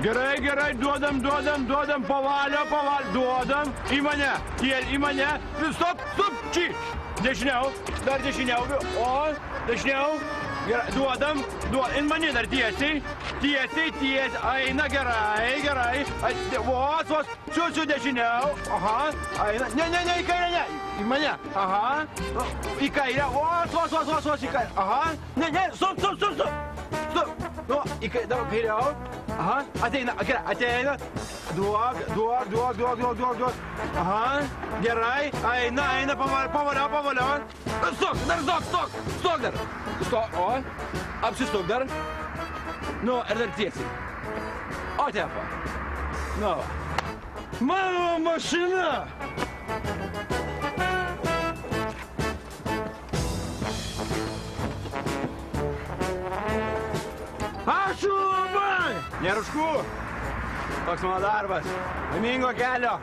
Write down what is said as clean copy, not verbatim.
Gerai, gerai, duodam, pavalio, duodam, į mane, į mane, stop, čia, dešiniau, dar dešiniau, o, dešiniau, gerai, duodam, į mane dar tiesiai, eina, gerai, vos, čiūčiu dešiniau, aha, eina, ne, į kairę, ne, į mane, aha, į kairę, vos, į kairę, aha, ne, stop, nu, į kairę, daug kairiau, aha, ateina, duok, aha, gerai, eina, pavalio, stok dar, o, apsistok dar, nu, ir dar tiesiai, o tepa, nu, mano mašina. Ačiū labai! Nerušku, toks mano darbas. Laimingo kelio.